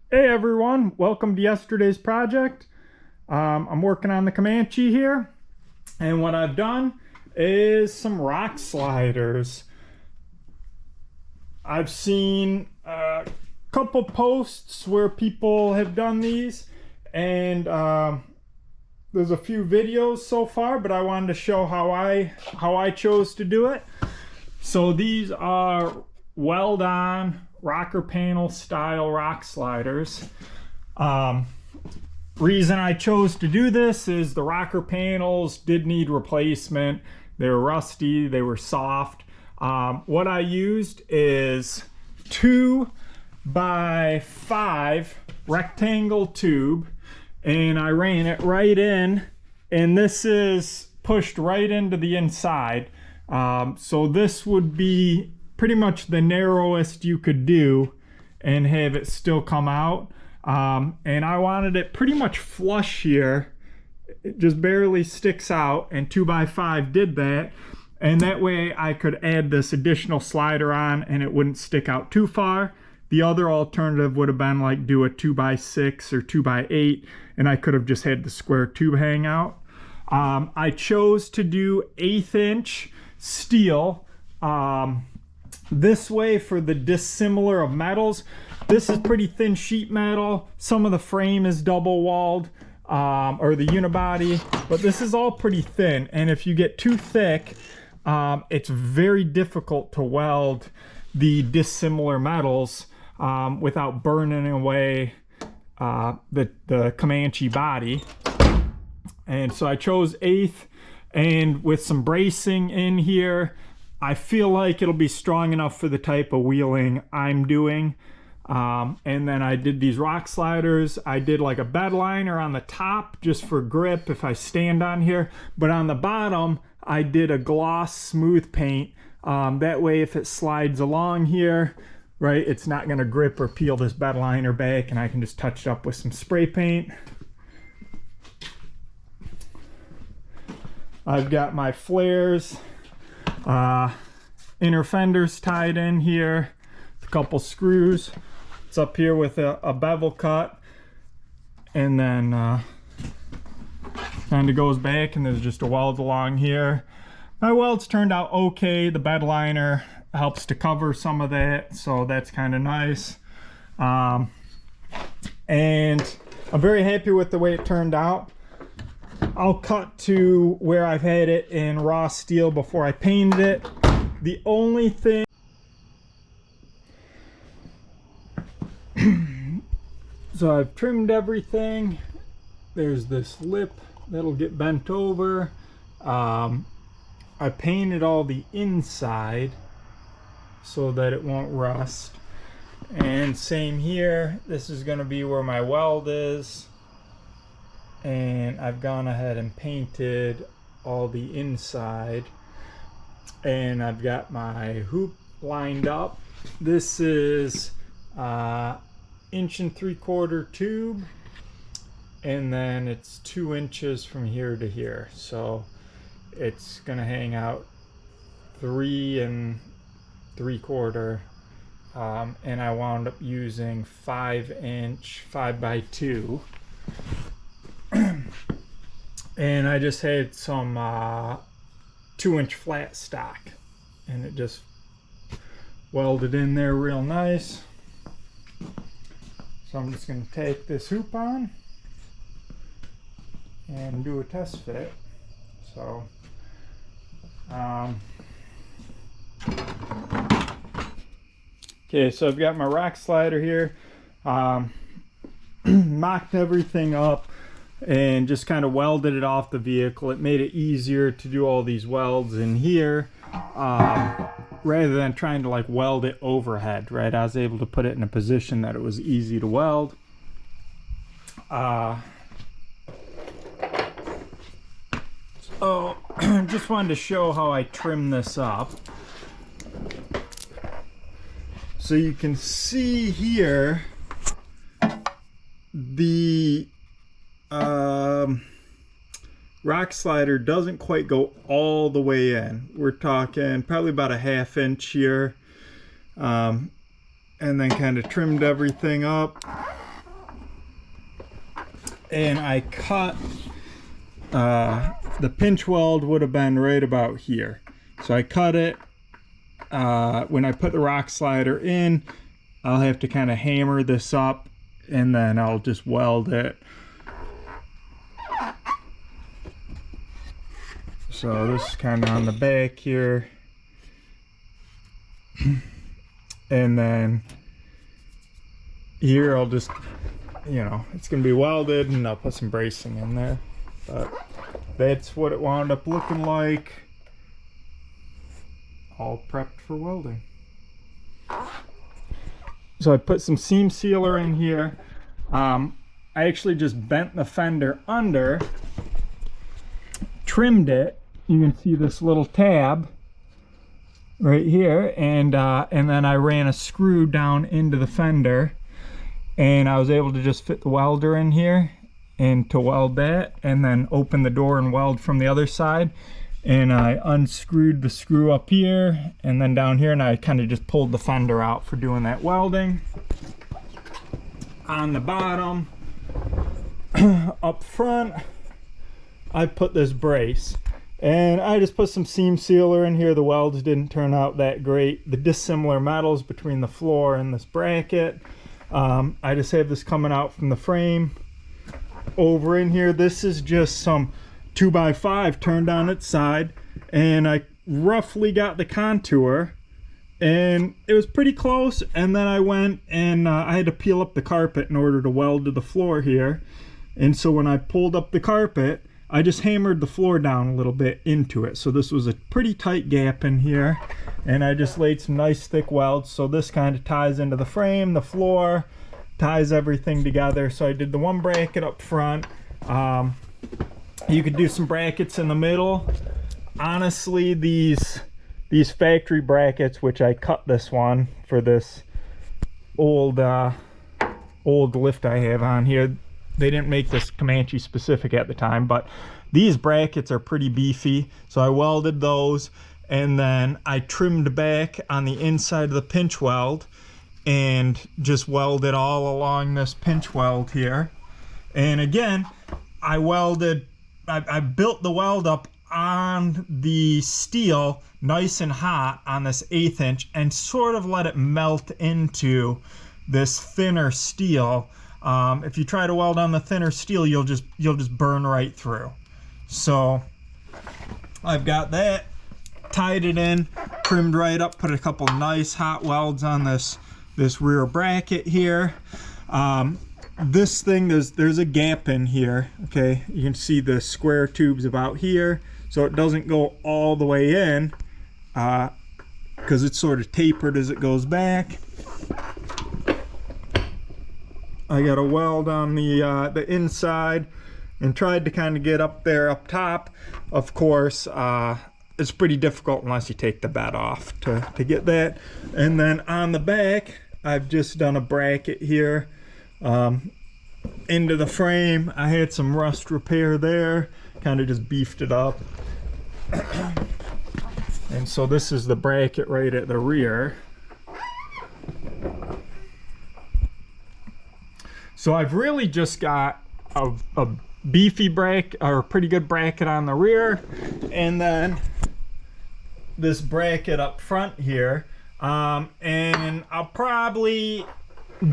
Hey everyone, welcome to yesterday's project. I'm working on the Comanche here, and what I've done is some rock sliders. I've seen a couple posts where people have done these, and there's a few videos so far, but I wanted to show how I chose to do it. So these are weld-on rocker panel style rock sliders. Reason I chose to do this is the rocker panels did need replacement. They were rusty, they were soft. What I used is 2x5 rectangle tube, and I ran it right in, and this is pushed right into the inside. So this would be pretty much the narrowest you could do and have it still come out. And I wanted it pretty much flush here. It just barely sticks out, and 2x5 did that. And that way I could add this additional slider on and it wouldn't stick out too far. The other alternative would have been like do a 2x6 or 2x8, and I could have just had the square tube hang out. I chose to do 1/8 inch steel. This way, for the dissimilar of metals, this is pretty thin sheet metal. Some of the frame is double walled, or the unibody, but this is all pretty thin. And if you get too thick, it's very difficult to weld the dissimilar metals without burning away the Comanche body. And so I chose 1/8, and with some bracing in here, I feel like it'll be strong enough for the type of wheeling I'm doing. And then I did these rock sliders. I did like a bed liner on the top just for grip if I stand on here. But on the bottom, I did a gloss smooth paint. That way if it slides along here, right, it's not gonna grip or peel this bed liner back, and I can just touch it up with some spray paint. I've got my flares, inner fenders tied in here, a couple screws. It's up here with a bevel cut, and then kind of goes back, and there's just a weld along here. My welds turned out okay. The bed liner helps to cover some of that, so that's kind of nice. And I'm very happy with the way it turned out. I'll cut to where I've had it in raw steel before I painted it. The only thing, so I've trimmed everything. There's this lip that'll get bent over. I painted all the inside so that it won't rust. And same here, this is going to be where my weld is. And I've gone ahead and painted all the inside, and I've got my hoop lined up. This is 1 3/4 inch tube, and then it's 2 inches from here to here, so it's gonna hang out 3 3/4, and I wound up using 5-inch 5x2. And I just had some 2-inch flat stock, and it just welded in there real nice. So I'm just going to take this hoop on and do a test fit. So okay, so I've got my rock slider here, mocked everything up and just kind of welded it off the vehicle. It made it easier to do all these welds in here, rather than trying to like weld it overhead, right? I was able to put it in a position that it was easy to weld. So just wanted to show how I trim this up. So you can see here the rock slider doesn't quite go all the way in. We're talking probably about a 1/2 inch here, and then kind of trimmed everything up. and I cut, the pinch weld would have been right about here. So I cut it. When I put the rock slider in, I'll have to kind of hammer this up, and then I'll just weld it. So this is kind of on the back here. And then here I'll just, you know, it's going to be welded, and I'll put some bracing in there. But that's what it wound up looking like. All prepped for welding. So I put some seam sealer in here. I actually just bent the fender under, trimmed it. You can see this little tab right here, and then I ran a screw down into the fender, and I was able to just fit the welder in here and to weld that, and then open the door and weld from the other side. And I unscrewed the screw up here and then down here, and I kind of just pulled the fender out for doing that welding. On the bottom, up front, I put this brace, and I just put some seam sealer in here. The welds didn't turn out that great. The dissimilar metals between the floor and this bracket. I just have this coming out from the frame over in here. This is just some 2x5 turned on its side, and I roughly got the contour, and it was pretty close. And then I went and I had to peel up the carpet in order to weld to the floor here. And so when I pulled up the carpet, I just hammered the floor down a little bit into it. So this was a pretty tight gap in here, and I just laid some nice thick welds. So this kind of ties into the frame, the floor, ties everything together. So I did the one bracket up front. You could do some brackets in the middle. Honestly, these factory brackets, which I cut this one for this old lift I have on here, they didn't make this Comanche specific at the time, but these brackets are pretty beefy, so I welded those, and then I trimmed back on the inside of the pinch weld and just welded all along this pinch weld here. And again, I built the weld up on the steel nice and hot on this 1/8 inch, and sort of let it melt into this thinner steel. If you try to weld on the thinner steel, you'll just burn right through. So I've got that, tied it in, trimmed right up, put a couple nice hot welds on this rear bracket here. This thing, there's a gap in here. Okay, you can see the square tubes about here, so it doesn't go all the way in, because it's sort of tapered as it goes back. I got a weld on the inside, and tried to kind of get up there up top. Of course, it's pretty difficult unless you take the bed off to get that. And then on the back, I've just done a bracket here into the frame. I had some rust repair there, kind of just beefed it up. And so this is the bracket right at the rear. So I've really just got a beefy bracket, or a pretty good bracket on the rear, and then this bracket up front here. And I'll probably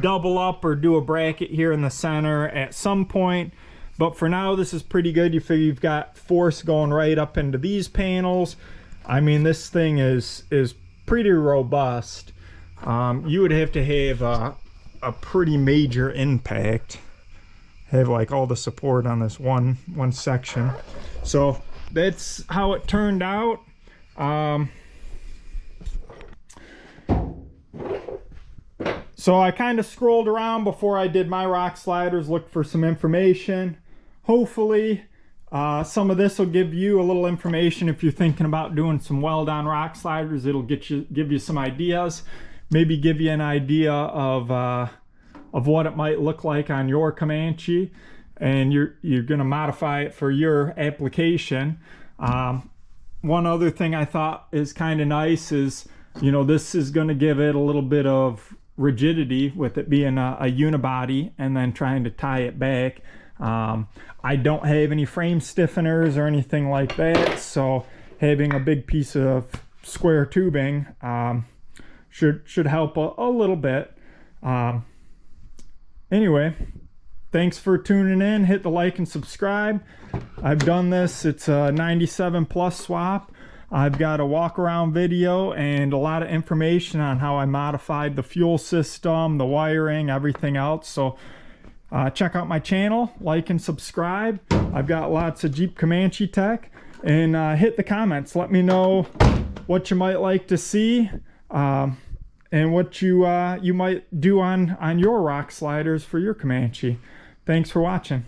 double up or do a bracket here in the center at some point, but for now this is pretty good. You figure you've got force going right up into these panels. I mean, this thing is pretty robust. You would have to have a pretty major impact, have like all the support on this one section. So that's how it turned out. So I kind of scrolled around before I did my rock sliders, looked for some information. Hopefully some of this will give you a little information if you're thinking about doing some weld on rock sliders. It'll give you some ideas, maybe give you an idea of what it might look like on your Comanche, and you're going to modify it for your application. One other thing I thought is kind of nice is, you know, this is going to give it a little bit of rigidity with it being a unibody, and then trying to tie it back. I don't have any frame stiffeners or anything like that, so having a big piece of square tubing should help a little bit. Anyway, thanks for tuning in. Hit the like and subscribe. I've done this. It's a 97 plus swap. I've got a walk around video and a lot of information on how I modified the fuel system, the wiring, everything else. So check out my channel, like and subscribe. I've got lots of Jeep Comanche tech, and hit the comments. Let me know what you might like to see, and what you might do on your rock sliders for your Comanche. Thanks for watching.